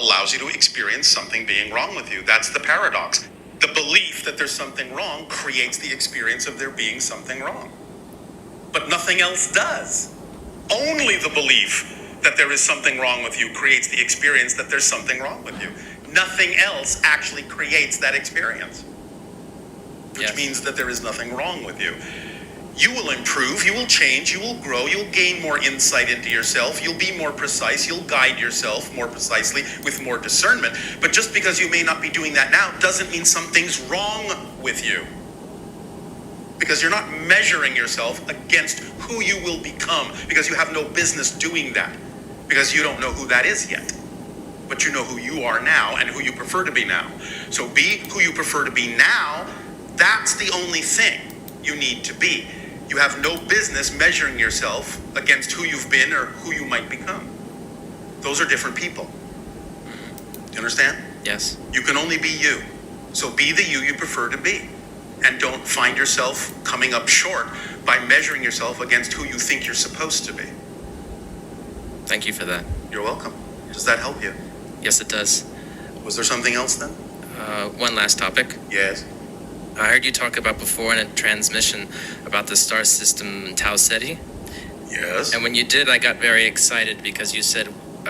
allows you to experience something being wrong with you. That's the paradox. The belief that there's something wrong creates the experience of there being something wrong. But nothing else does. Only the belief that there is something wrong with you creates the experience that there's something wrong with you. Nothing else actually creates that experience. Which means that there is nothing wrong with you. You will improve, you will change, you will grow, you'll gain more insight into yourself, you'll be more precise, you'll guide yourself more precisely with more discernment. But just because you may not be doing that now doesn't mean something's wrong with you. Because you're not measuring yourself against who you will become, because you have no business doing that, because you don't know who that is yet. But you know who you are now and who you prefer to be now. So be who you prefer to be now. That's the only thing you need to be. You have no business measuring yourself against who you've been or who you might become. Those are different people. Do you understand? Yes. You can only be you. So be the you prefer to be. And don't find yourself coming up short by measuring yourself against who you think you're supposed to be. Thank you for that. You're welcome. Does that help you? Yes, it does. Was there something else then? One last topic. Yes. I heard you talk about before in a transmission about the star system Tau Ceti. Yes. And when you did, I got very excited because you said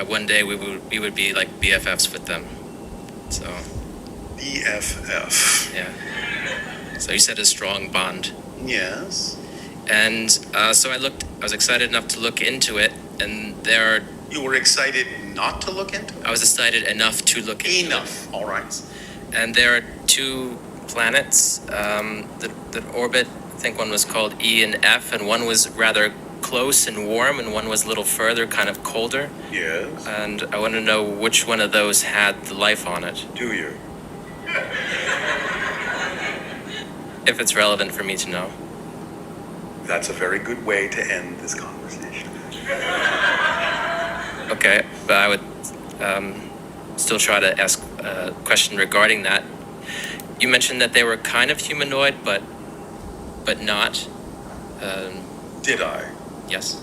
one day we would be like BFFs with them. So. BFF. Yeah. So you said a strong bond. Yes. And so I was excited enough to look into it, and there are... You were excited not to look into it? I was excited enough to look into it. Enough, all right. And there are two planets that orbit. I think one was called E and F, and one was rather close and warm, and one was a little further, kind of colder. Yes. And I want to know which one of those had the life on it. Do you? If it's relevant for me to know. That's a very good way to end this conversation. Okay, but I would still try to ask a question regarding that. You mentioned that they were kind of humanoid, but not. Did I? Yes.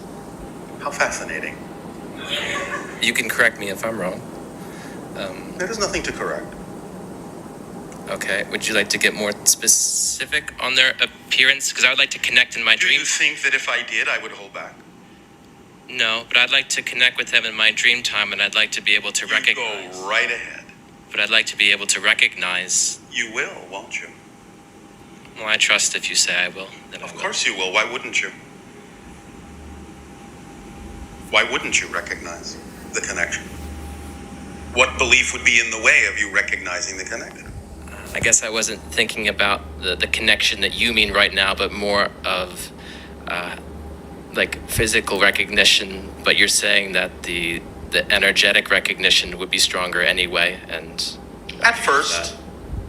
How fascinating. You can correct me if I'm wrong. There is nothing to correct. Okay. Would you like to get more specific on their appearance? Because I would like to connect in my dream. Do you think that if I did, I would hold back? No, but I'd like to connect with them in my dream time, and I'd like to be able to recognize. Go right ahead. But I'd like to be able to recognize. You will, won't you? Well, I trust if you say I will. Then Of course you will. Why wouldn't you? Why wouldn't you recognize the connection? What belief would be in the way of you recognizing the connection? I guess I wasn't thinking about the connection that you mean right now, but more of like physical recognition. But you're saying that the energetic recognition would be stronger anyway, and at first,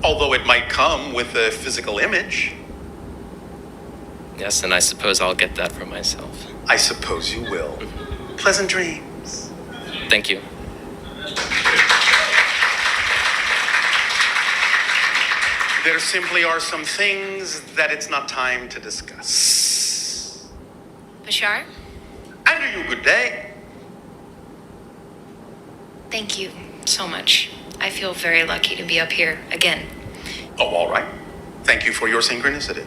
although it might come with a physical image. Yes, and I suppose I'll get that for myself. I suppose you will. Pleasant dreams. Thank you. There simply are some things that it's not time to discuss. Bashar? And to you, good day. Thank you so much. I feel very lucky to be up here again. Oh, all right. Thank you for your synchronicity.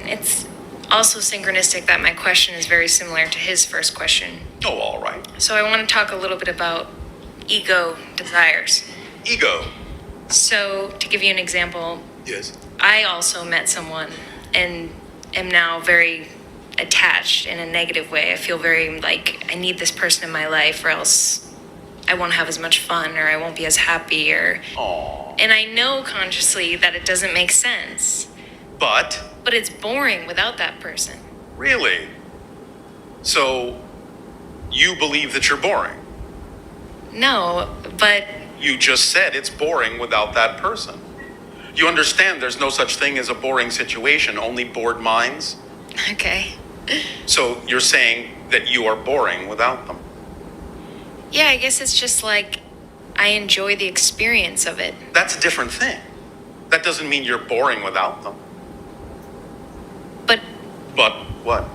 It's also synchronistic that my question is very similar to his first question. Oh, all right. So I want to talk a little bit about ego desires. Ego. So to give you an example, Yes. I also met someone and am now very attached in a negative way. I feel very like I need this person in my life or else I won't have as much fun or I won't be as happy or... Aww. And I know consciously that it doesn't make sense. But it's boring without that person. really? So you believe that you're boring? No, but You just said it's boring without that person. You understand there's no such thing as a boring situation, only bored minds? okay. So you're saying that you are boring without them? Yeah, I guess it's just like I enjoy the experience of it. That's a different thing. That doesn't mean you're boring without them. But But what?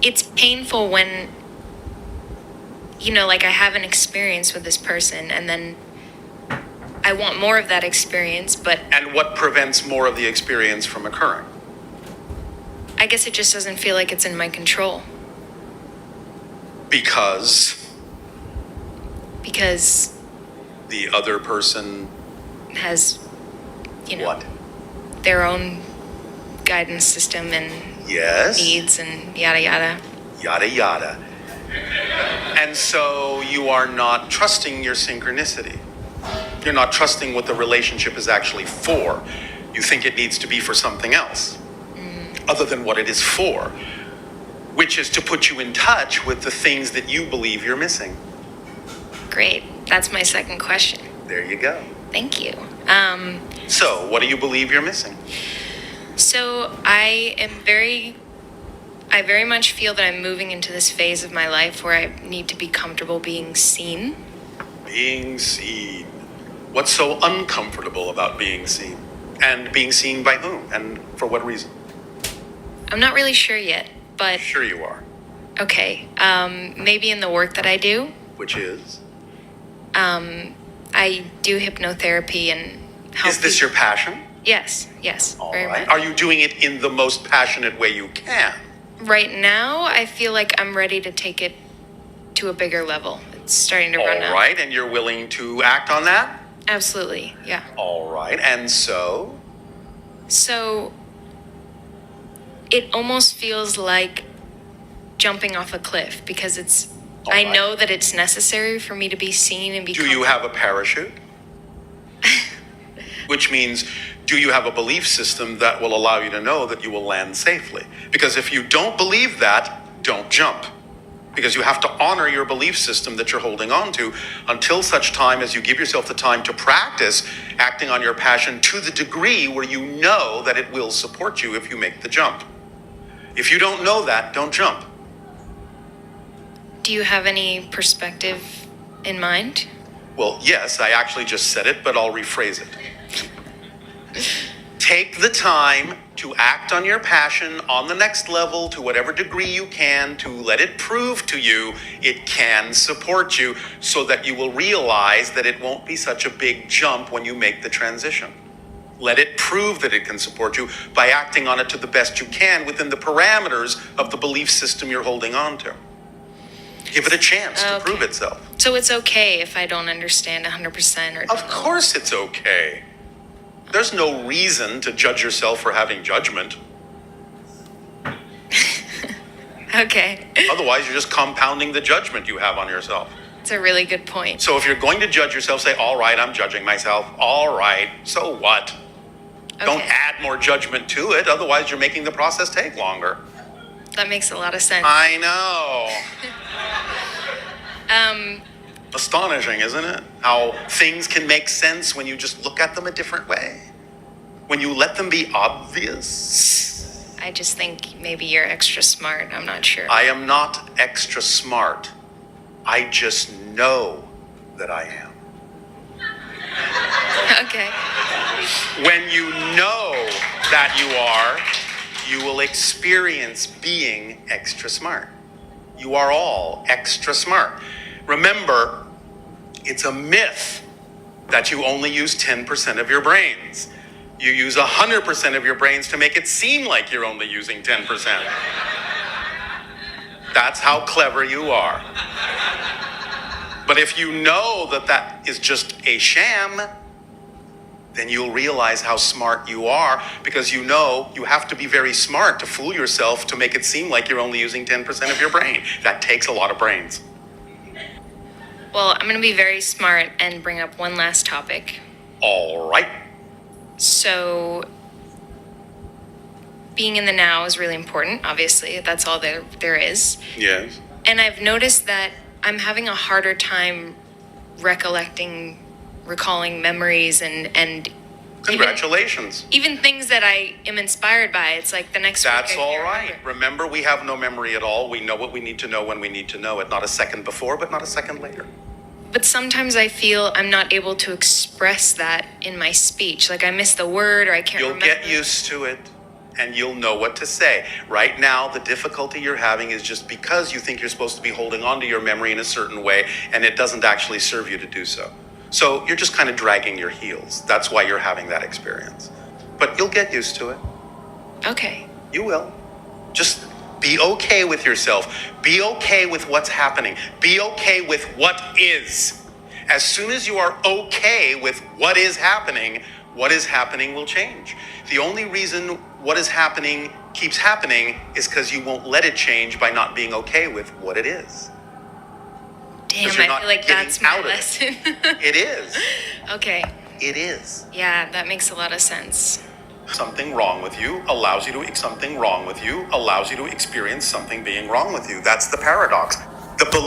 it's painful when like I have an experience with this person and then I want more of that experience, but And what prevents more of the experience from occurring? I guess it just doesn't feel like it's in my control Because the other person, has, what? their own guidance system and Yes. needs and yada yada. Yada yada. And so you are not trusting your synchronicity. You're not trusting what the relationship is actually for. You think it needs to be for something else, other than what it is for, which is to put you in touch with the things that you believe you're missing. Great. That's my second question. There you go. Thank you. So, what do you believe you're missing? So I very much feel that I'm moving into this phase of my life where I need to be comfortable being seen. Being seen. What's so uncomfortable about being seen? And being seen by whom? And for what reason? I'm not really sure yet, but Sure you are. okay. Maybe in the work that I do. Which is? I do hypnotherapy and help Is this people. your passion? Yes, All very right. much. Are you doing it in the most passionate way you can? Right now, I feel like I'm ready to take it to a bigger level. It's starting to run All out. right. And you're willing to act on that? Absolutely, yeah. All right. And so? So it almost feels like jumping off a cliff because it's. All I right. know that it's necessary for me to be seen and be. Do you have a parachute? Which means, do you have a belief system that will allow you to know that you will land safely? Because if you don't believe that, don't jump. Because you have to honor your belief system that you're holding on to until such time as you give yourself the time to practice acting on your passion to the degree where you know that it will support you if you make the jump. If you don't know that, don't jump. Do you have any perspective in mind? Well, yes, I actually just said it, but I'll rephrase it. Take the time to act on your passion on the next level to whatever degree you can, to let it prove to you it can support you so that you will realize that it won't be such a big jump when you make the transition. Let it prove that it can support you by acting on it to the best you can within the parameters of the belief system you're holding on to. Give it a chance to prove itself. So it's okay if I don't understand 100% or. Of course it's okay. There's no reason to judge yourself for having judgment. Okay. Otherwise, you're just compounding the judgment you have on yourself. It's a really good point. So if you're going to judge yourself, say, all right, I'm judging myself. All right, so what? Don't Okay. add more judgment to it. Otherwise, you're making the process take longer. That makes a lot of sense. I know. Astonishing, isn't it? How things can make sense when you just look at them a different way. When you let them be obvious. I just think maybe you're extra smart. I'm not sure. I am not extra smart. I just know that I am. Okay. When you know that you are, you will experience being extra smart. You are all extra smart. Remember, it's a myth that you only use 10% of your brains. You use 100% of your brains to make it seem like you're only using 10%. That's how clever you are. But if you know that that is just a sham, then you'll realize how smart you are, because you know you have to be very smart to fool yourself to make it seem like you're only using 10% of your brain. That takes a lot of brains. Well, I'm going to be very smart and bring up one last topic. All right. So, being in the now is really important, obviously. That's all there is. Yes. And I've noticed that I'm having a harder time recalling memories and Congratulations. even things that I am inspired by. It's like the next That's week I all can't right. remember. Remember, we have no memory at all. We know what we need to know when we need to know it. Not a second before, but not a second later. But sometimes I feel I'm not able to express that in my speech. Like I miss the word or I can't You'll remember. get used to it. and you'll know what to say. Right now, the difficulty you're having is just because you think you're supposed to be holding on to your memory in a certain way, and it doesn't actually serve you to do so. So you're just kind of dragging your heels. That's why you're having that experience. But you'll get used to it. Okay. You will. Just be okay with yourself. Be okay with what's happening. Be okay with what is. As soon as you are okay with what is happening will change. The only reason what is happening keeps happening is because you won't let it change by not being okay with what it is. Damn, I 'Cause you're not feel like getting that's my out of it. lesson. It is. Okay. It is. Yeah, that makes a lot of sense. Something wrong with you allows you to experience something being wrong with you. That's the paradox. The belief